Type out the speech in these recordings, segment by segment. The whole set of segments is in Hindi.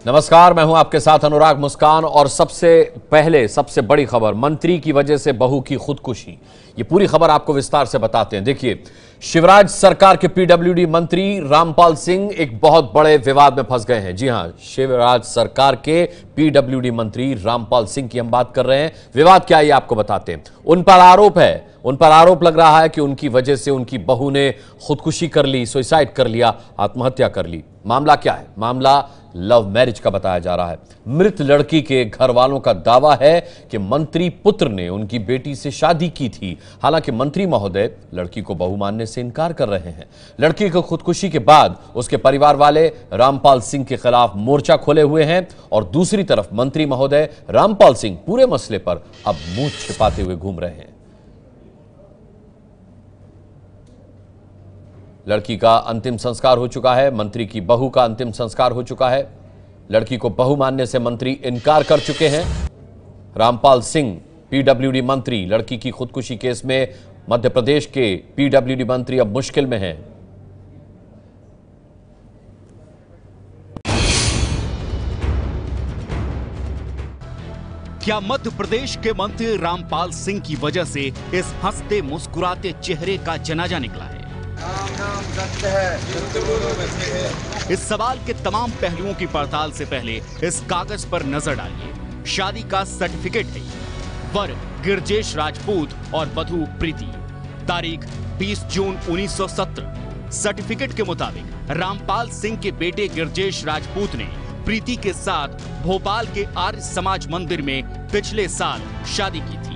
नमस्कार, मैं हूं आपके साथ अनुराग मुस्कान। और सबसे बड़ी खबर, मंत्री की वजह से बहू की खुदकुशी। ये पूरी खबर आपको विस्तार से बताते हैं। देखिए, शिवराज सरकार के पीडब्ल्यूडी मंत्री रामपाल सिंह एक बहुत बड़े विवाद में फंस गए हैं। जी हां, शिवराज सरकार के पीडब्ल्यूडी मंत्री रामपाल सिंह की हम बात कर रहे हैं। विवाद क्या है ये आपको बताते हैं। उन पर आरोप लग रहा है कि उनकी वजह से उनकी बहू ने खुदकुशी कर ली, सुसाइड कर लिया, आत्महत्या कर ली। मामला क्या है? मामला लव मैरिज का बताया जा रहा है। मृत लड़की के घर वालों का दावा है कि मंत्री पुत्र ने उनकी बेटी से शादी की थी। हालांकि मंत्री महोदय लड़की को बहू मानने से इनकार कर रहे हैं। लड़की की खुदकुशी के बाद उसके परिवार वाले रामपाल सिंह के खिलाफ मोर्चा खोले हुए हैं और दूसरी तरफ मंत्री महोदय रामपाल सिंह पूरे मसले पर अब मुंह छिपाते हुए घूम रहे हैं। लड़की का अंतिम संस्कार हो चुका है, मंत्री की बहू का अंतिम संस्कार हो चुका है। लड़की को बहू मानने से मंत्री इनकार कर चुके हैं। रामपाल सिंह पीडब्ल्यूडी मंत्री, लड़की की खुदकुशी केस में मध्य प्रदेश के पीडब्ल्यूडी मंत्री अब मुश्किल में हैं। क्या मध्य प्रदेश के मंत्री रामपाल सिंह की वजह से इस हंसते मुस्कुराते चेहरे का जनाजा निकला है? इस सवाल के तमाम पहलुओं की पड़ताल से पहले इस कागज पर नजर डालिए। शादी का सर्टिफिकेट है। वर गिरजेश राजपूत और वधू प्रीति। तारीख 20 जून 1970। सर्टिफिकेट के मुताबिक रामपाल सिंह के बेटे गिरजेश राजपूत ने प्रीति के साथ भोपाल के आर्य समाज मंदिर में पिछले साल शादी की थी।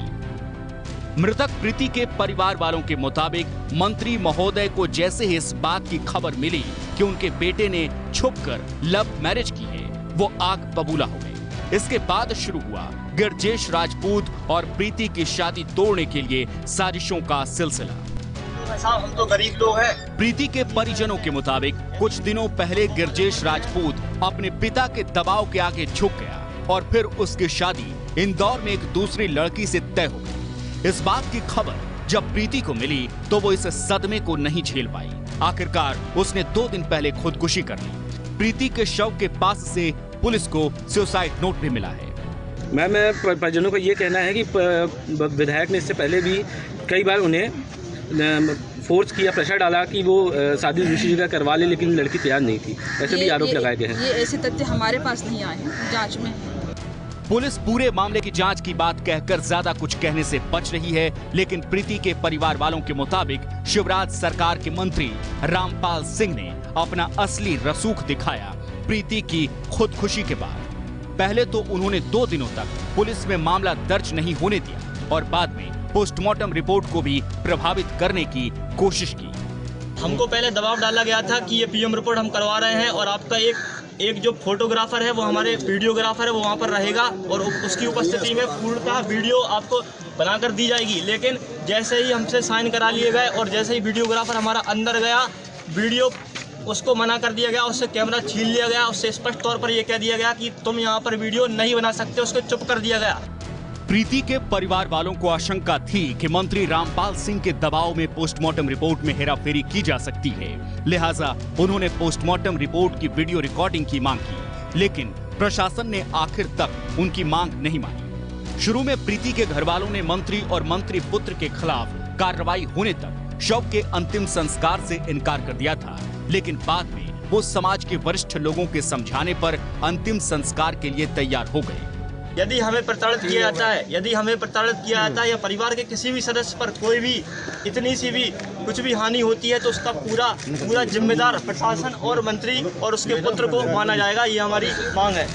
मृतक प्रीति के परिवार वालों के मुताबिक मंत्री महोदय को जैसे ही इस बात की खबर मिली कि उनके बेटे ने छुपकर लव मैरिज की है, वो आग बबूला हो गए। इसके बाद शुरू हुआ गिरजेश राजपूत और प्रीति की शादी तोड़ने के लिए साजिशों का सिलसिला। साहब, हम तो गरीब लोग हैं। प्रीति के परिजनों के मुताबिक कुछ दिनों पहले गिरजेश राजपूत अपने पिता के दबाव के आगे झुक गया और फिर उसकी शादी इंदौर में एक दूसरी लड़की से तय हो गई। इस बात की खबर जब प्रीति को मिली तो वो इस सदमे को नहीं झेल पाई। आखिरकार उसने 2 दिन पहले खुदकुशी कर ली। प्रीति के शव के पास से पुलिस को सुसाइड नोट भी मिला है। मैं परिजनों को ये कहना है कि विधायक ने इससे पहले भी कई बार उन्हें फोर्स किया, प्रेशर डाला कि वो शादी दूसरी जगह करवा ले, लेकिन लड़की तैयार नहीं थी। ऐसे भी आरोप लगाए गए हैं। ये ऐसे तथ्य हमारे पास नहीं आए हैं, जांच में। पुलिस पूरे मामले की जांच की बात कहकर ज्यादा कुछ कहने से बच रही है, लेकिन प्रीति के परिवार वालों के मुताबिक शिवराज सरकार के मंत्री रामपाल सिंह ने अपना असली रसूख दिखाया प्रीति की खुदकुशी के बाद। पहले तो उन्होंने 2 दिनों तक पुलिस में मामला दर्ज नहीं होने दिया और बाद में पोस्टमार्टम रिपोर्ट को भी प्रभावित करने की कोशिश की। हमको पहले दबाव डाला गया था कि ये पीएम रिपोर्ट हम करवा रहे हैं और आपका एक जो फोटोग्राफर है, वो हमारे वीडियोग्राफर है, वो वहाँ पर रहेगा और उसकी उपस्थिति में पूर्णतः वीडियो आपको बनाकर दी जाएगी। लेकिन जैसे ही हमसे साइन करा लिए गए और जैसे ही वीडियोग्राफर हमारा अंदर गया, वीडियो उसको मना कर दिया गया, उससे कैमरा छीन लिया गया, उससे स्पष्ट तौर पर यह कह दिया गया कि तुम यहाँ पर वीडियो नहीं बना सकते, उसको चुप कर दिया गया। प्रीति के परिवार वालों को आशंका थी कि मंत्री रामपाल सिंह के दबाव में पोस्टमार्टम रिपोर्ट में हेराफेरी की जा सकती है, लिहाजा उन्होंने पोस्टमार्टम रिपोर्ट की वीडियो रिकॉर्डिंग की मांग की, लेकिन प्रशासन ने आखिर तक उनकी मांग नहीं मानी। शुरू में प्रीति के घर वालों ने मंत्री और मंत्री पुत्र के खिलाफ कार्रवाई होने तक शव के अंतिम संस्कार से इनकार कर दिया था, लेकिन बाद में वो समाज के वरिष्ठ लोगों के समझाने पर अंतिम संस्कार के लिए तैयार हो गए। यदि हमें प्रताड़ित किया जाता है या परिवार के किसी भी सदस्य पर कोई भी इतनी सी भी कुछ भी हानि होती है तो उसका पूरा जिम्मेदार प्रशासन और मंत्री और उसके पुत्र को माना जाएगा। ये हमारी मांग है।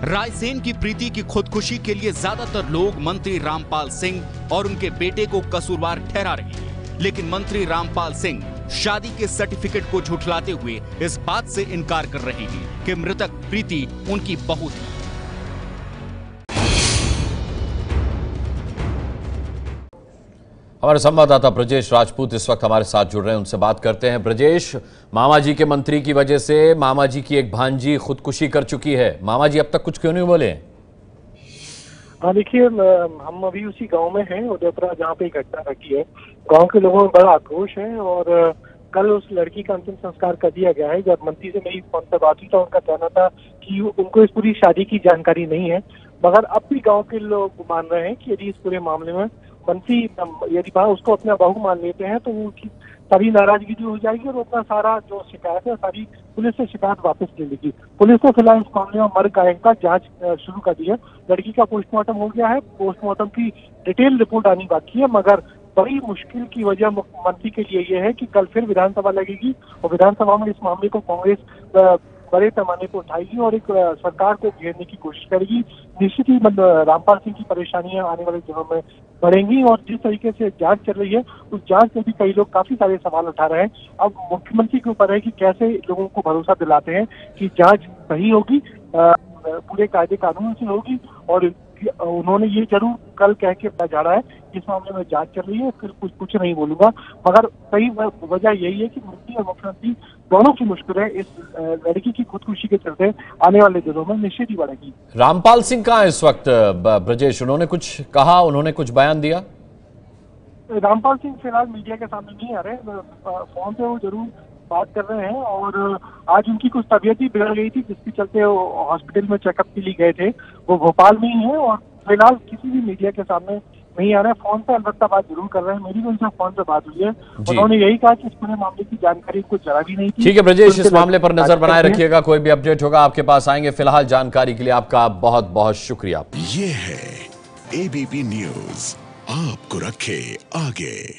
रायसेन की प्रीति की खुदकुशी के लिए ज्यादातर लोग मंत्री रामपाल सिंह और उनके बेटे को कसूरवार ठहरा रहे हैं, लेकिन मंत्री रामपाल सिंह शादी के सर्टिफिकेट को झुठलाते हुए इस बात से इनकार कर रहे हैं कि मृतक प्रीति उनकी बहू थी। हमारे संवाददाता ब्रजेश राजपूत इस वक्त हमारे साथ जुड़ रहे हैं, उनसे बात करते हैं। ब्रजेश, मामा जी के मंत्री की वजह से मामा जी की एक भांजी खुदकुशी कर चुकी है, मामा जी अब तक कुछ क्यों नहीं बोले? हाँ, देखिए, हम अभी उसी गांव में हैं, उदयपुरा, जहाँ पे घटना घटी है। गांव के लोगों में बड़ा आक्रोश है और कल उस लड़की का अंतिम संस्कार कर दिया गया है। जब मंत्री से मेरी फोन पर बात हुई तो उनका कहना था कि उनको इस पूरी शादी की जानकारी नहीं है, मगर अब भी गांव के लोग मान रहे हैं कि यदि इस पूरे मामले में मंत्री यदि उसको अपना बहू मान लेते हैं तो उनकी सारी नाराजगी दूर हो जाएगी और अपना सारा जो शिकायत है सारी पुलिस से शिकायत वापस ले लेगी। पुलिस ने फिलहाल इस मामले में मर्ग गायक का जांच शुरू कर दी है। लड़की का पोस्टमार्टम हो गया है, पोस्टमार्टम की डिटेल रिपोर्ट आनी बाकी है, मगर बड़ी मुश्किल की वजह मुख्यमंत्री के लिए ये है कि कल फिर विधानसभा लगेगी और विधानसभा में इस मामले को कांग्रेस बड़े पैमाने पर उठाएगी और एक सरकार को घेरने की कोशिश करेगी। निश्चित ही रामपाल सिंह की परेशानियां आने वाले दिनों में बढ़ेंगी और जिस तरीके से जांच चल रही है उस जांच में भी कई लोग काफी सारे सवाल उठा रहे हैं। अब मुख्यमंत्री के ऊपर है कि कैसे लोगों को भरोसा दिलाते हैं कि जांच सही होगी, पूरे कायदे कानून से होगी। और उन्होंने ये जरूर कल कह के जा रहा है इस मामले में जांच चल रही है, फिर कुछ नहीं बोलूंगा, मगर सही वजह यही है कि मंत्री और मुख्यमंत्री दोनों की मुश्किल है इस लड़की की खुदकुशी के चलते आने वाले दिनों में निश्चित ही बढ़ेगी। रामपाल सिंह कहाँ इस वक्त ब्रजेश? उन्होंने कुछ कहा, उन्होंने कुछ बयान दिया? रामपाल सिंह फिलहाल मीडिया के सामने नहीं आ रहे, फोन पे वो जरूर बात कर रहे हैं और आज उनकी कुछ तबीयत भी बिगड़ गई थी जिसके चलते वो हॉस्पिटल में चेकअप के लिए गए थे। वो भोपाल में ही है और फिलहाल किसी भी मीडिया के सामने नहीं आ रहे। फोन पे अलबत्ता बात जरूर कर रहे हैं, मेरी भी उनसे फोन पे बात हुई है। उन्होंने यही कहा कि इस पूरे मामले की जानकारी कुछ जरा भी नहीं थी। ठीक है ब्रजेश, इस मामले पर नजर बनाए रखिएगा, कोई भी अपडेट होगा आपके पास आएंगे। फिलहाल जानकारी के लिए आपका बहुत बहुत शुक्रिया। ये है एबीपी न्यूज, आपको रखे आगे।